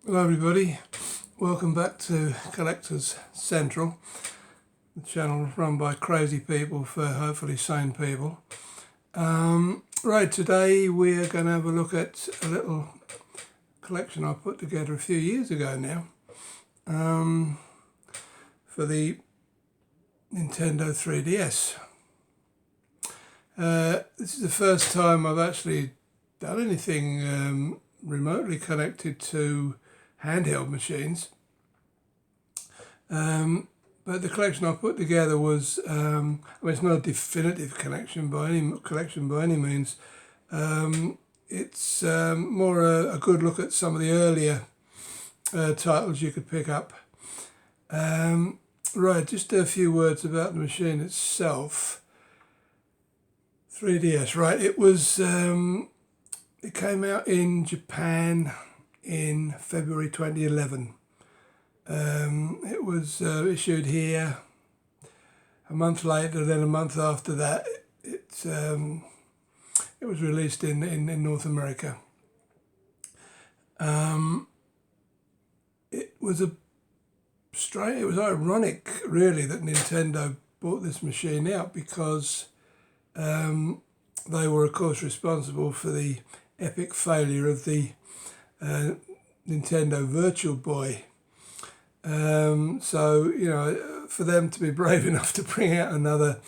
Hello everybody, welcome back to Collectors Central, the channel run by crazy people for hopefully sane people. Right, today we're going to have a look at a little collection I put together a few years ago now for the Nintendo 3DS. This is the first time I've actually done anything remotely connected to handheld machines, but the collection I put together was, it's not a definitive collection by any means. It's more a good look at some of the earlier titles you could pick up. Right, just a few words about the machine itself. 3DS, right? It was it came out in Japan in February 2011. It was issued here a month later. Then a month after that, it was released in North America. It was ironic, really, that Nintendo bought this machine out because they were, of course, responsible for the epic failure of the Nintendo Virtual Boy. So, you know, for them to be brave enough to bring out another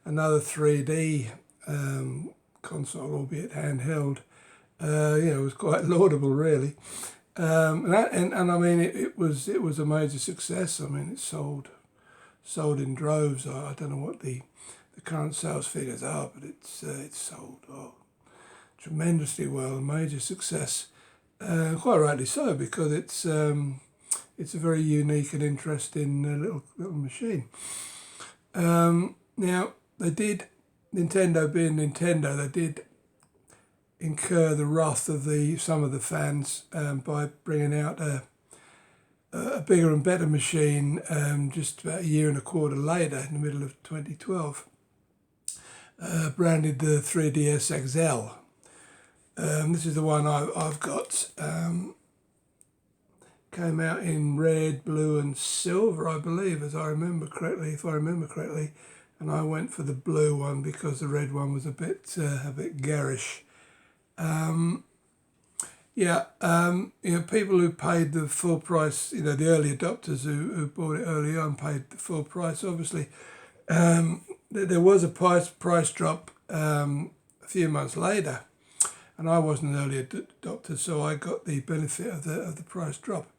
3D console, albeit handheld, was quite laudable, really. And I mean, it was a major success. I mean, it sold in droves. I don't know what the current sales figures are, but it's sold tremendously well, a major success. Quite rightly so, because it's a very unique and interesting little machine. Now, Nintendo being Nintendo, they did incur the wrath of some of the fans by bringing out a bigger and better machine just about a year and a quarter later, in the middle of 2012, branded the 3DS XL. This is the one I've got. Came out in red, blue and silver, I believe, if I remember correctly. And I went for the blue one because the red one was a bit garish. People who paid the full price, the early adopters who bought it early on paid the full price, obviously. There was a price drop a few months later, and I wasn't an early adopter, so I got the benefit of the price drop.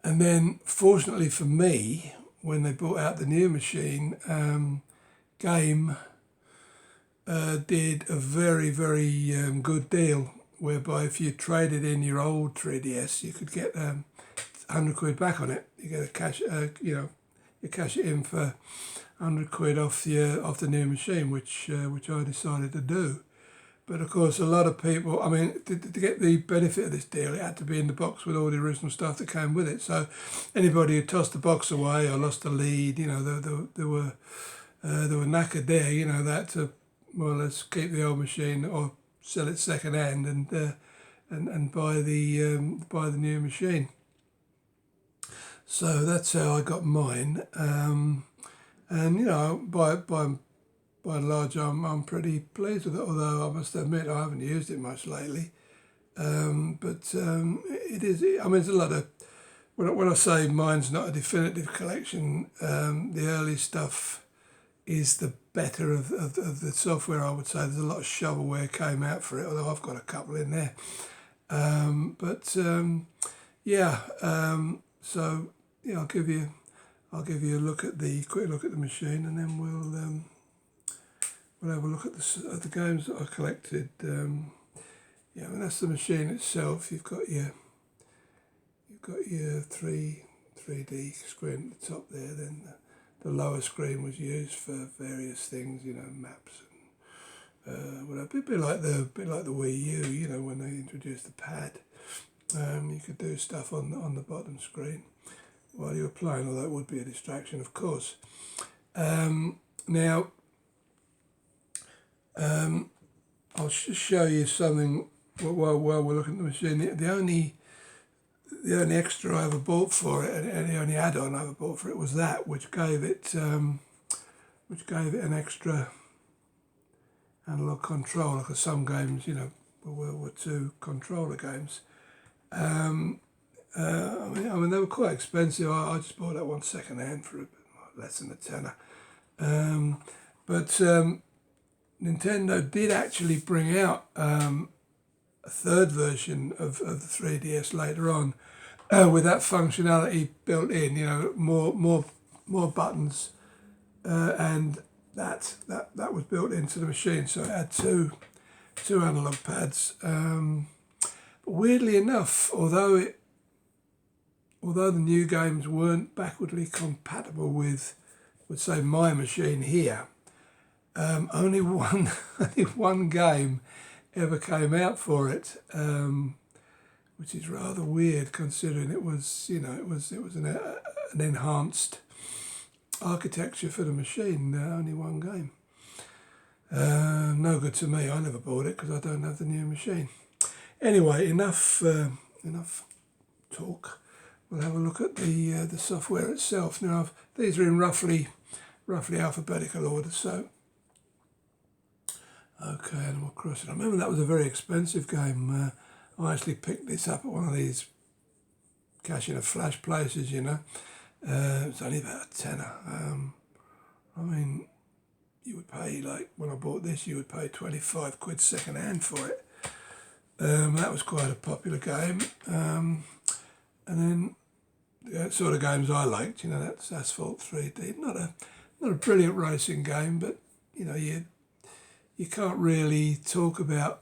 And then, fortunately for me, when they brought out the new machine, Game did a very, very good deal, whereby if you traded in your old 3DS, you could get £100 back on it. You get you cash it in for £100 off the new machine, which I decided to do. But of course, a lot of people, I mean, to get the benefit of this deal, it had to be in the box with all the original stuff that came with it. So anybody who tossed the box away or lost the lead, they were knackered there. They had to more or less keep the old machine or sell it second hand and buy the new machine. So that's how I got mine. By and large, I'm pretty pleased with it, although I must admit I haven't used it much lately. It is, there's a lot of, when I say mine's not a definitive collection, the early stuff is the better of the software, I would say. There's a lot of shovelware came out for it, although I've got a couple in there. I'll give you a quick look at the machine, and then we'll have a look at the games that I collected. That's the machine itself. You've got your 3D screen at the top there. Then the lower screen was used for various things, maps and a bit like the Wii U. When they introduced the pad, you could do stuff on the bottom screen while you were playing, although it would be a distraction, of course. Now, I'll just show you something while we're looking at the machine. The only the only extra I ever bought for it, and the only add-on I ever bought for it was that, which gave it an extra analog controller, because some games, were World War II controller games. I mean, they were quite expensive. I just bought that one second hand for less than a tenner. But Nintendo did actually bring out a third version of the 3DS later on, with that functionality built in. More buttons, and that was built into the machine. So it had two analog pads. But weirdly enough, although the new games weren't backwardly compatible with, say, my machine here, only one game ever came out for it, which is rather weird considering it was an enhanced architecture for the machine. Only one game. No good to me. I never bought it because I don't have the new machine. Anyway, enough talk. We'll have a look at the software itself. Now, these are in roughly alphabetical order. So, okay, Animal Crossing. I remember that was a very expensive game. I actually picked this up at one of these cash in a flash places. It was only about a tenner. I mean, you would pay, like when I bought this, you would pay 25 quid second hand for it. That was quite a popular game. And then the sort of games I liked, that's Asphalt 3D. Not a brilliant racing game, but you can't really talk about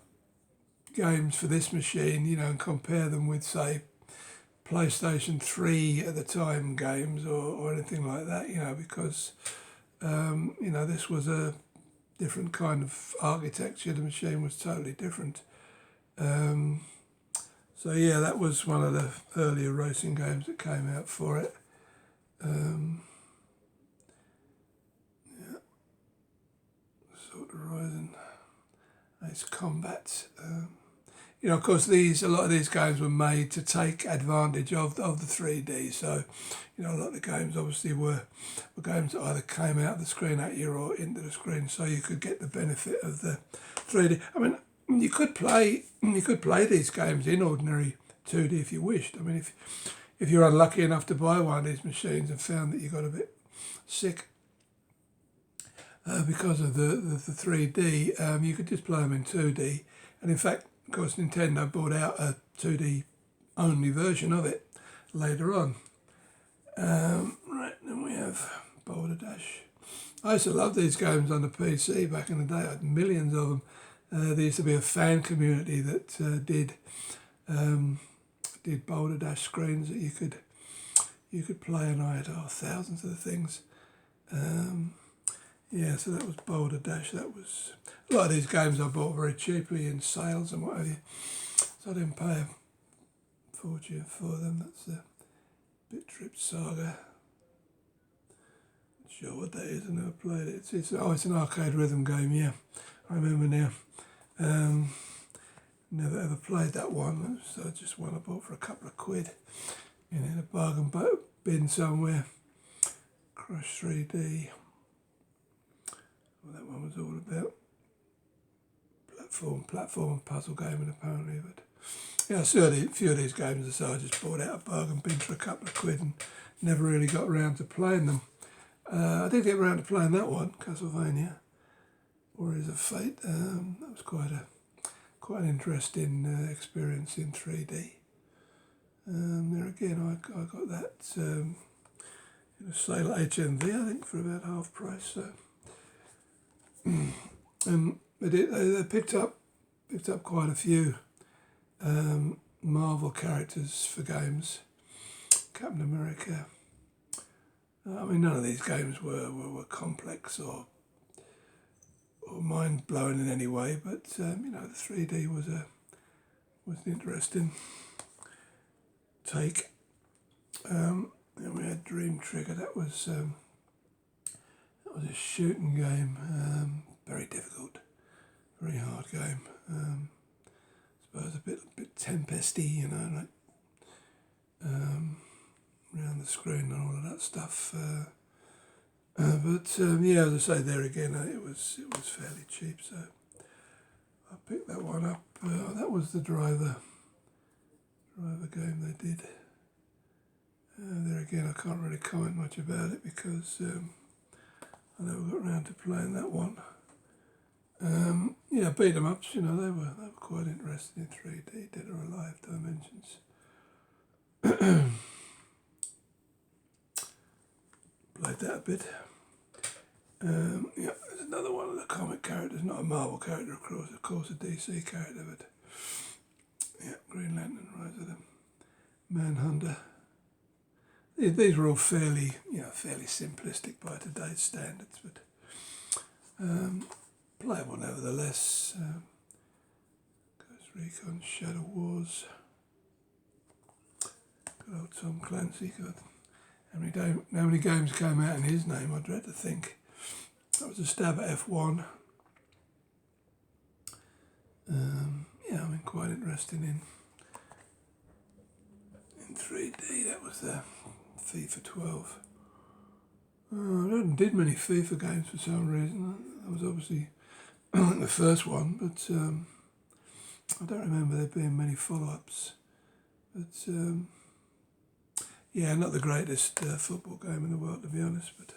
games for this machine, and compare them with, say, PlayStation 3 at the time games or anything like that, because this was a different kind of architecture. The machine was totally different. So yeah, that was one of the earlier racing games that came out for it. Sort of Horizon, Ace Combat. Of course, a lot of these games were made to take advantage of the 3D. So, a lot of the games obviously were games that either came out of the screen at you or into the screen, so you could get the benefit of the 3D. I mean, you could play these games in ordinary 2D if you wished. I mean, if you're unlucky enough to buy one of these machines and found that you got a bit sick because of the 3D, you could just play them in 2D. And in fact, of course, Nintendo brought out a 2D only version of it later on. Right, then we have Boulder Dash. I used to love these games on the PC back in the day. I had millions of them. There used to be a fan community that did Boulder Dash screens that you could play, and I had thousands of the things. So that was Boulder Dash. That was a lot of these games I bought very cheaply in sales and what have you. So I didn't pay a fortune for them. That's the Bit Trip Saga. Not sure what that is. I never played it. It's an arcade rhythm game. Yeah, I remember now. Never ever played that one. So just one I bought for a couple of quid in a bargain bin somewhere. Crush 3D. Well, that one was all about platform and puzzle gaming apparently. But yeah, I saw a few of these games, so I just bought out a bargain bin for a couple of quid and never really got around to playing them. I did get around to playing that one, Castlevania, Warriors of Fate. That was quite an interesting experience in 3D. There again, I got that in a sale at HMV, I think, for about half price. So, they picked up quite a few Marvel characters for games. Captain America. I mean, none of these games were complex or mind blowing in any way, but the 3D was an interesting take. Then we had Dream Trigger. That was a shooting game. Very difficult, very hard game. I suppose a bit tempesty, like around the screen and all of that stuff. But yeah, as I say, there again, it was fairly cheap, so I picked that one up. That was the driver game they did. There again, I can't really comment much about it because I never got around to playing that one. Yeah, beat 'em ups. You know, they were quite interesting in 3D, Dead or Alive Dimensions. Played that a bit. Yeah, there's another one of the comic characters, not a Marvel character, of course, a DC character, but yeah, Green Lantern, Rise of the Manhunter. These were all fairly simplistic by today's standards, but playable nevertheless. Ghost Recon, Shadow Wars. Good old Tom Clancy. God, how many games came out in his name? I dread to think. That was a stab at F1. Yeah, I mean, quite interesting in 3D. That was the FIFA 12. I did many FIFA games for some reason. That was obviously the first one, but I don't remember there being many follow-ups. But yeah, not the greatest football game in the world, to be honest, but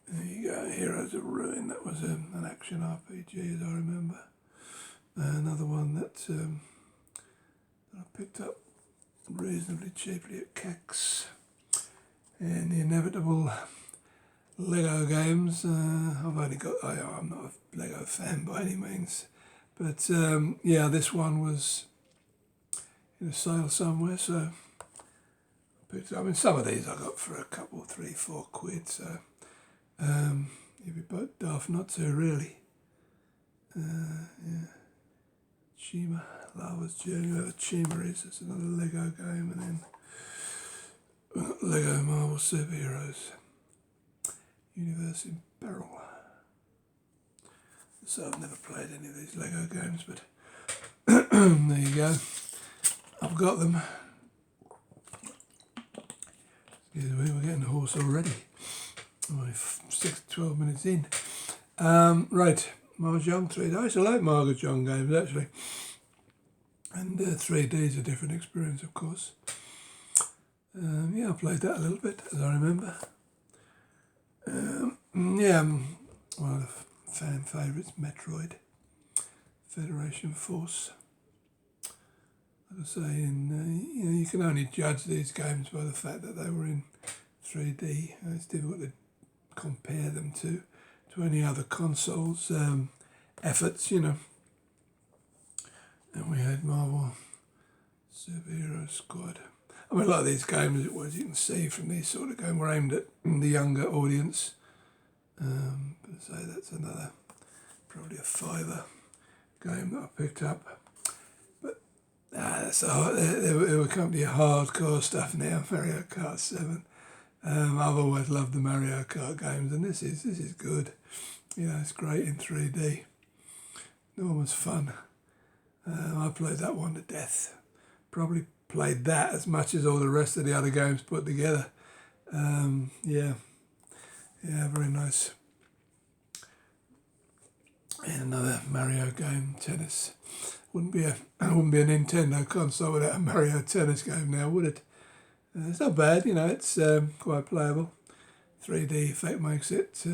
there you go, Heroes of Ruin. That was an action RPG, as I remember. Another one that I picked up reasonably cheaply at CAX. And the inevitable Lego games. I'm not a Lego fan by any means, but yeah, this one was in a sale somewhere, so I mean, some of these I got for a couple, 3, 4 quid, so you'd be both daft not to, really. Yeah. Chima, Lava's Journey, whoever Chima is, it's another Lego game, and then Lego Marvel Superheroes, Universe in Peril. So I've never played any of these Lego games, but there you go. I've got them. Excuse me, we're getting hoarse already. Only 12 minutes in. Right, Mahjong 3D. I used to like Mahjong games, actually. And 3D is a different experience, of course. Yeah, I played that a little bit, as I remember. Yeah, one of the fan favourites, Metroid, Federation Force. Like I say, you can only judge these games by the fact that they were in 3D. It's difficult to compare them to any other consoles' efforts, you know. And we had Marvel Superhero Squad. I mean, a lot of these games, as you can see from these sort of games, were aimed at the younger audience. But say that's another, probably a £5 game that I picked up. But they were completely hardcore stuff now. Mario Kart 7. I've always loved the Mario Kart games, and this is good. You know, it's great in 3D. Enormous fun. I played that one to death. Probably played that as much as all the rest of the other games put together. Yeah, very nice. And another Mario game, tennis. Wouldn't be a Nintendo console without a Mario tennis game now, would it? It's not bad, you know. It's quite playable. 3D effect makes it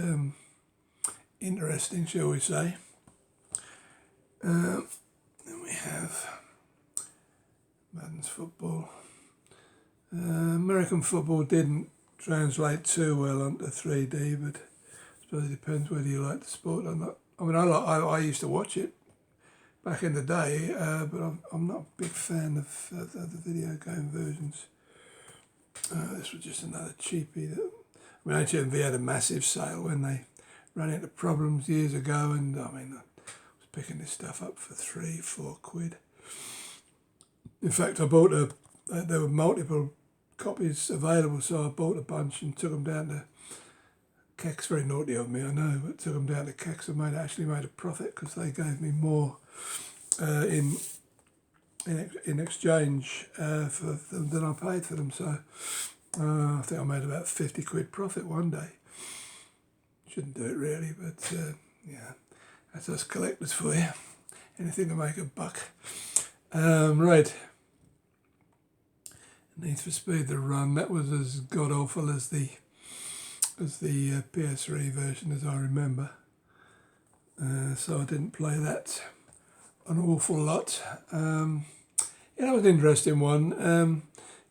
interesting, shall we say? Then we have Madden's football. American football didn't translate too well onto 3D, but I suppose it depends whether you like the sport or not. I mean, I used to watch it back in the day, but I'm not a big fan of the video game versions. This was just another cheapie. HMV had a massive sale when they ran into problems years ago, and I mean, I was picking this stuff up for 3, 4 quid. In fact, I bought there were multiple copies available, so I bought a bunch and took them down to CAX. Very naughty of me, I know, but took them down to CAX and actually made a profit because they gave me more in in exchange for them than I paid for them. So I think I made about 50 quid profit one day. Shouldn't do it really, but yeah, that's us collectors for you. Anything to make a buck. Right. Need for Speed The Run. That was as god awful as the PS3 version as I remember. So I didn't play that an awful lot. Yeah, that was an interesting one.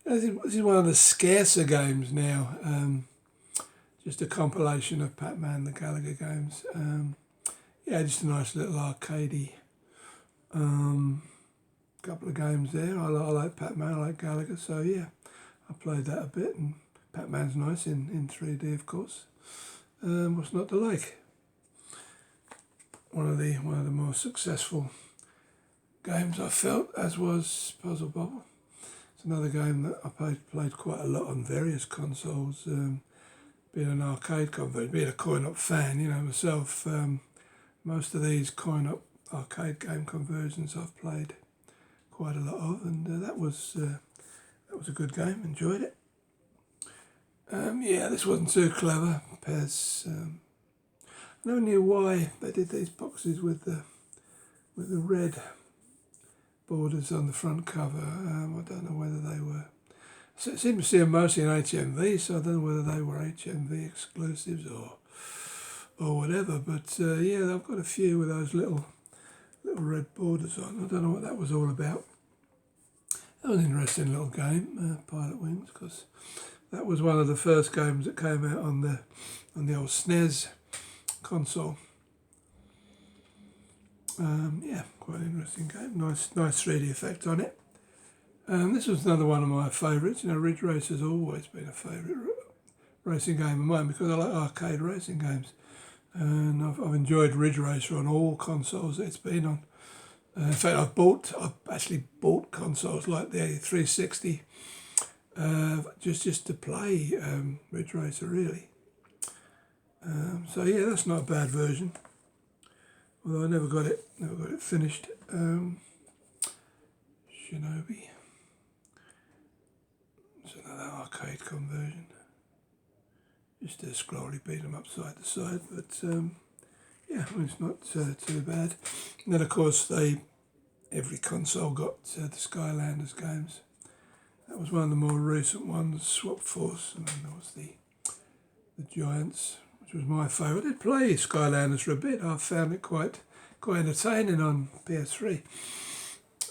This is one of the scarcer games now. Just a compilation of Pac-Man, the Galaga games. Yeah, just a nice little arcadey couple of games there. I like Pac-Man, I like Galaga, so yeah, I played that a bit, and Pac-Man's nice in 3D, of course. What's not to like? One of the more successful games I felt, as was Puzzle Bobble. It's another game that I played quite a lot on various consoles. Being an arcade convert, being a coin-op fan, you know, myself, most of these coin-op arcade game conversions I've played quite a lot of, and that was a good game. Enjoyed it. Yeah, this wasn't too clever. Pez. I never knew why they did these boxes with the red borders on the front cover. I don't know whether they were. I seem to see them mostly in HMV, so I don't know whether they were HMV exclusives or whatever. But yeah, I've got a few with those little red borders on. I don't know what that was all about. That was an interesting little game, Pilot Wings, because that was one of the first games that came out on the old SNES console. Yeah, quite an interesting game. Nice 3D effect on it. This was another one of my favourites. You know, Ridge Racer's always been a favourite racing game of mine because I like arcade racing games. And I've enjoyed Ridge Racer on all consoles that it's been on. In fact, I've actually bought consoles like the 360 just to play Ridge Racer, really. So yeah, that's not a bad version. Although I never got it finished. Shinobi. It's another arcade conversion. Just a scrolly beat 'em up side to side, but yeah, it's not too bad. And then of course every console got the Skylanders games. That was one of the more recent ones. Swap Force, and then there was the Giants, which was my favourite. I did play Skylanders for a bit. I found it quite entertaining on PS3.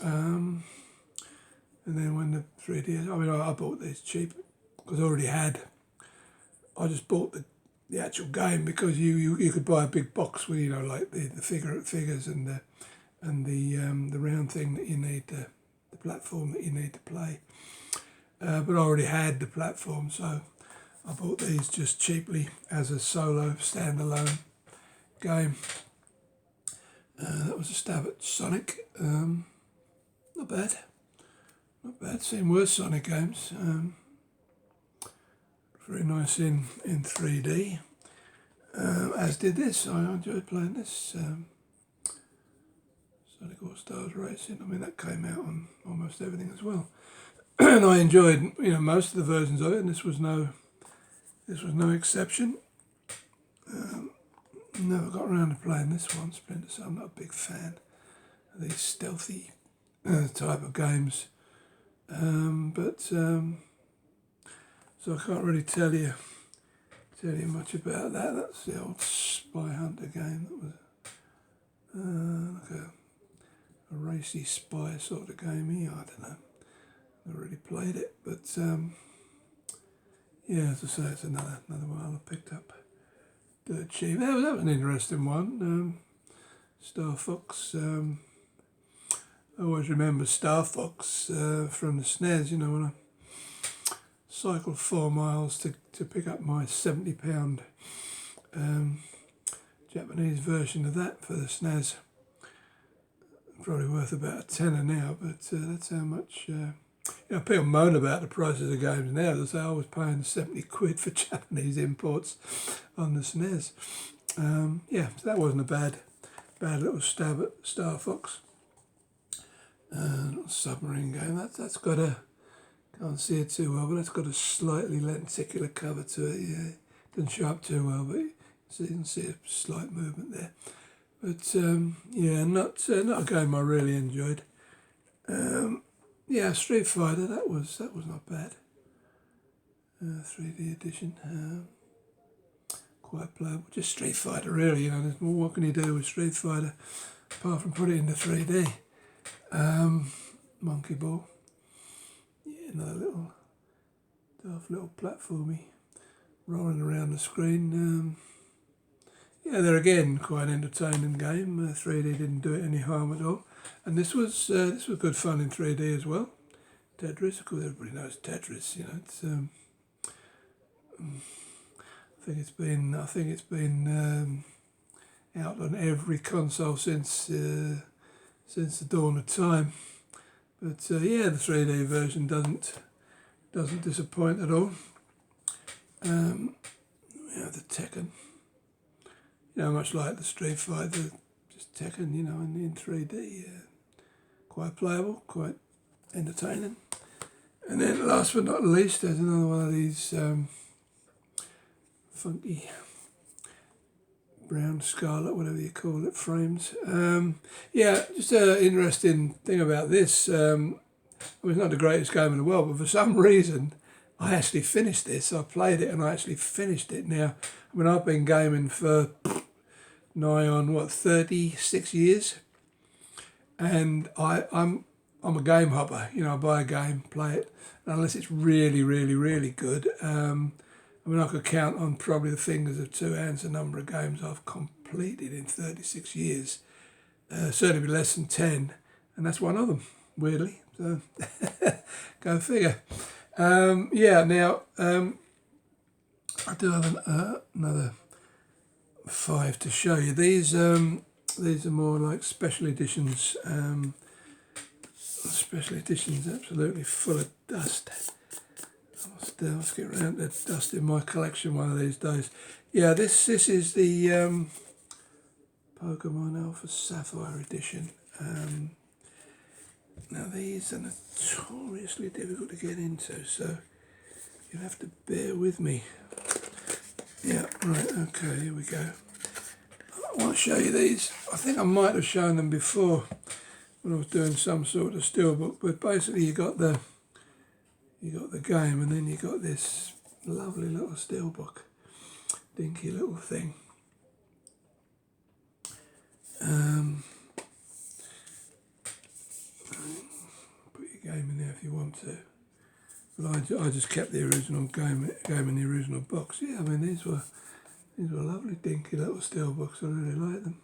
And then when the 3DS, I mean, I bought these cheap because I just bought the actual game because you could buy a big box with, you know, like the figures and the round thing that you need, the platform that you need to play. But I already had the platform, so I bought these just cheaply as a solo standalone game. That was a stab at Sonic. Not bad. Seen worse Sonic games. Very nice in 3D. As did this. I enjoyed playing this. Sonic All-Stars Racing. I mean, that came out on almost everything as well. And I enjoyed, you know, most of the versions of it, and this was no exception. Never got around to playing this one, Splinter Cell. I'm not a big fan of these stealthy type of games. So I can't really tell you much about that. That's the old Spy Hunter game. That was like a racy spy sort of game here. I don't know. Never really played it, but yeah, as I say, it's another one I picked up dirt cheap. That was an interesting one. Star Fox. I always remember Star Fox from the SNES. You know, when I cycled 4 miles to pick up my £70 Japanese version of that for the SNES. Probably worth about a tenner now, but that's how much. You know, people moan about the prices of games now. They say I was paying 70 quid for Japanese imports on the SNES. Yeah, so that wasn't a bad little stab at Star Fox. Little submarine game. That's got a, can't see it too well, but that's got a slightly lenticular cover to it. Yeah, doesn't show up too well, but you can see a slight movement there. But yeah, not a game I really enjoyed. Yeah, Street Fighter, that was not bad. 3D edition, quite playable. Just Street Fighter, really. You know, there's more. What can you do with Street Fighter apart from put it into 3D? Monkey Ball. Yeah, another little daft little platformy rolling around the screen. Yeah, they're again quite an entertaining game. 3D didn't do it any harm at all, and this was good fun in 3D as well. Tetris, of course, everybody knows Tetris. You know, it's I think it's been out on every console since the dawn of time. But yeah, the 3D version doesn't disappoint at all. Yeah, the Tekken. You know, much like the Street Fighter, just Tekken, you know, in 3D. Quite playable, quite entertaining. And then last but not least, there's another one of these funky brown scarlet, whatever you call it, frames. Yeah, just an interesting thing about this. It's not the greatest game in the world, but for some reason, I actually finished this. I played it and I actually finished it. Now, I mean, I've been gaming for nigh on 36 years, and I'm a game hopper. You know, I buy a game, play it, and unless it's really, really, really good. I mean, I could count on probably the fingers of two hands the number of games I've completed in 36 years. Certainly less than 10, and that's one of them, weirdly. So, go figure. Yeah, now, I do have another 5 to show you. These are more like special editions. Special editions, absolutely full of dust. I'll get around to dust in my collection one of these days. Yeah, this is the Pokemon Alpha Sapphire edition. Now these are notoriously difficult to get into, so you have to bear with me. Yeah, right, okay, here we go. I want to show you these. I think I might have shown them before when I was doing some sort of steelbook, but basically you got the game, and then you got this lovely little steelbook, dinky little thing. Put your game in there if you want to. But I just kept the original game in the original box. Yeah, I mean these were lovely dinky little steelbooks. I really like them.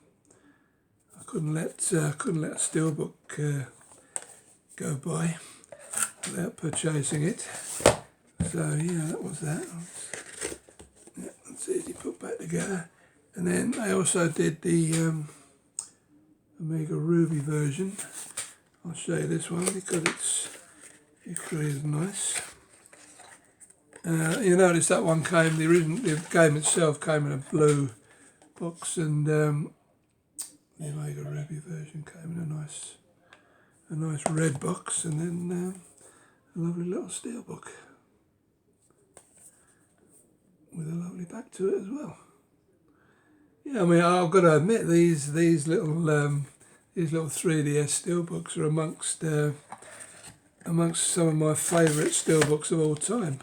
I couldn't let a steelbook go by without purchasing it. So yeah, that was that. Yeah, that's easy to put back together. And then I also did the Omega Ruby version. I'll show you this one because it's equally as nice. You notice that one came, the game itself came in a blue box, and the Omega Ruby version came in a nice red box, and then a lovely little steelbook with a lovely back to it as well. Yeah, I mean, I've got to admit these little 3DS steelbooks are amongst some of my favourite steelbooks of all time,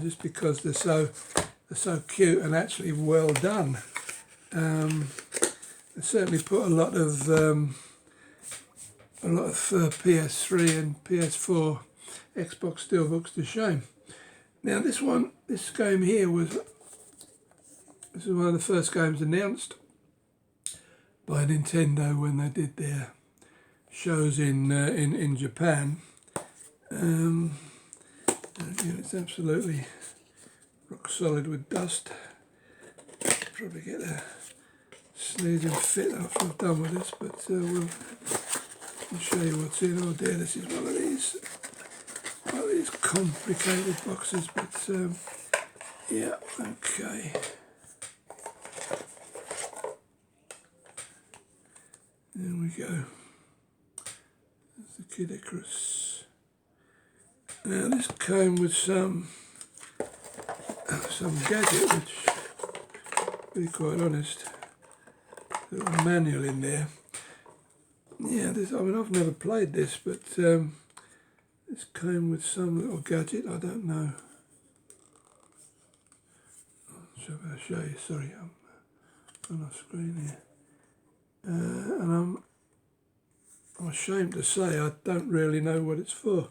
just because they're so cute and actually well done. They certainly put a lot of PS3 and PS4 Xbox steelbooks to shame. Now this game here this is one of the first games announced by Nintendo when they did their shows in Japan. And again, it's absolutely rock solid with dust. Probably get a sneezing fit after I've done with this, but I'll show you what's in. Oh dear, this is one of these complicated boxes, but yeah, okay. There we go. the Kid Icarus. Now this came with some gadget, which, to be quite honest, a little manual in there. Yeah, this, I mean, I've never played this, but this came with some little gadget. I don't know. I'll show you. Sorry, I'm on off screen here, and I'm ashamed to say I don't really know what it's for.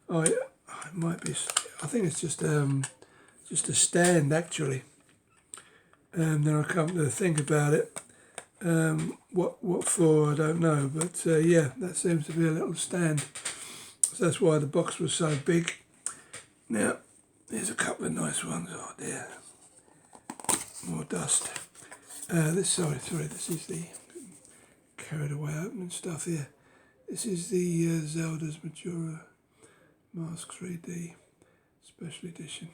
It might be. I think it's just a stand actually. Then I come to think about it. What for, I don't know, but yeah, that seems to be a little stand. So that's why the box was so big. Now, there's a couple of nice ones. Oh dear, more dust. Sorry, this is the, carried away opening stuff here. This is the Zelda's Majora Mask 3D Special Edition.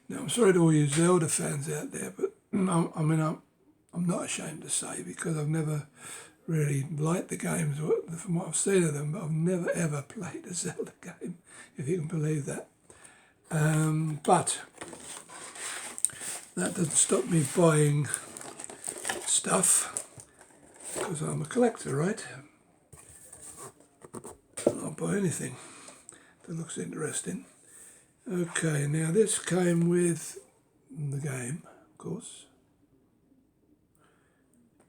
Now, I'm sorry to all you Zelda fans out there, but I'm not ashamed to say, because I've never really liked the games from what I've seen of them, but I've never ever played a Zelda game, if you can believe that. But that doesn't stop me buying stuff, because I'm a collector, right? I'll buy anything that looks interesting. Okay, now this came with the game, of course,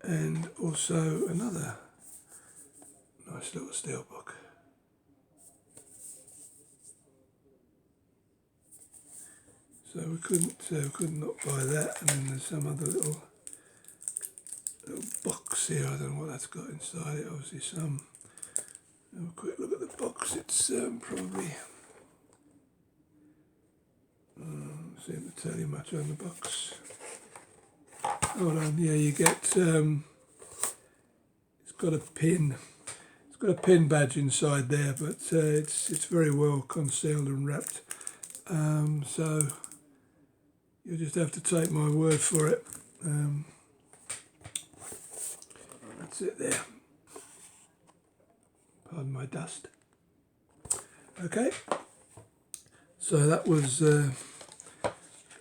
and also another nice little steelbook. So we could not buy that, and then there's some other little box here. I don't know what that's got inside it. Obviously some. Have a quick look at the box. It's probably seem to tell you much on the box. Hold on, yeah, you get it's got a pin. It's got a pin badge inside there, but it's very well concealed and wrapped. So you'll just have to take my word for it. That's it there. Pardon my dust. Okay. So that was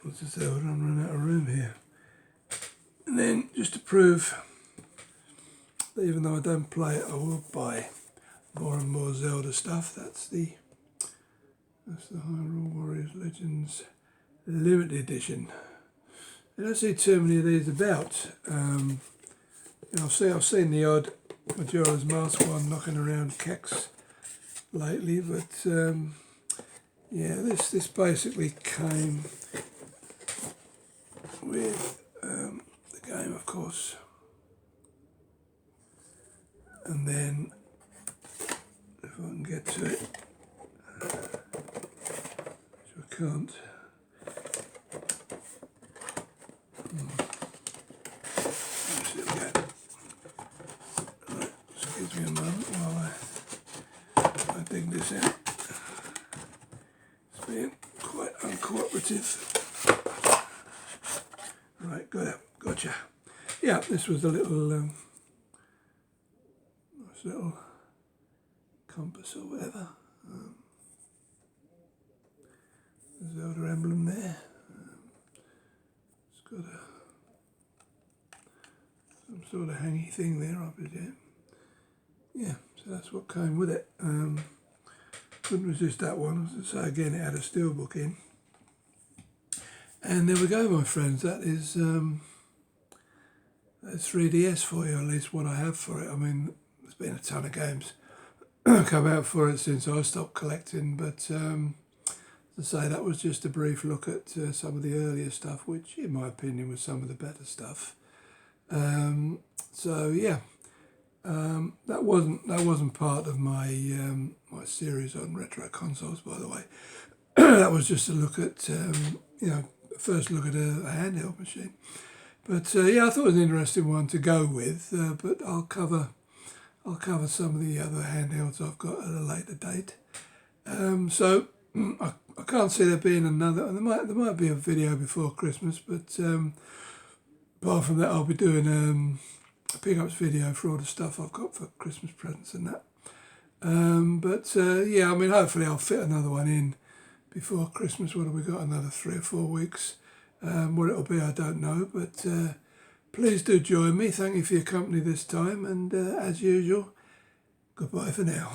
what's this? I'm running out of room here. And then, just to prove that even though I don't play it, I will buy more and more Zelda stuff. That's the Hyrule Warriors Legends Limited Edition. I don't see too many of these about. I've seen the odd Majora's Mask one knocking around Kex lately, but yeah, this basically came with the game, of course, and then if I can get to it, which I can't. Right, excuse me a moment while I dig this out. It's being quite uncooperative. Right, got it, gotcha. Yeah, this was a little nice little compass or whatever. The Zelda emblem there. It's got some sort of hangy thing there, I presume. Yeah, so that's what came with it. Couldn't resist that one. As I say again, it had a steelbook in. And there we go, my friends. That is that's 3DS for you, at least what I have for it. I mean, there's been a ton of games come out for it since I stopped collecting, but as I say, that was just a brief look at some of the earlier stuff, which, in my opinion, was some of the better stuff. So yeah, that wasn't part of my my series on retro consoles, by the way. That was just a look at first look at a handheld machine. But yeah, I thought it was an interesting one to go with. But I'll cover some of the other handhelds I've got at a later date. So I can't see there being another. There might be a video before Christmas, but apart from that, I'll be doing a pickups video for all the stuff I've got for Christmas presents and that. Yeah, I mean, hopefully I'll fit another one in before Christmas. What have we got? Another 3 or 4 weeks. What it'll be, I don't know. But please do join me. Thank you for your company this time. And as usual, goodbye for now.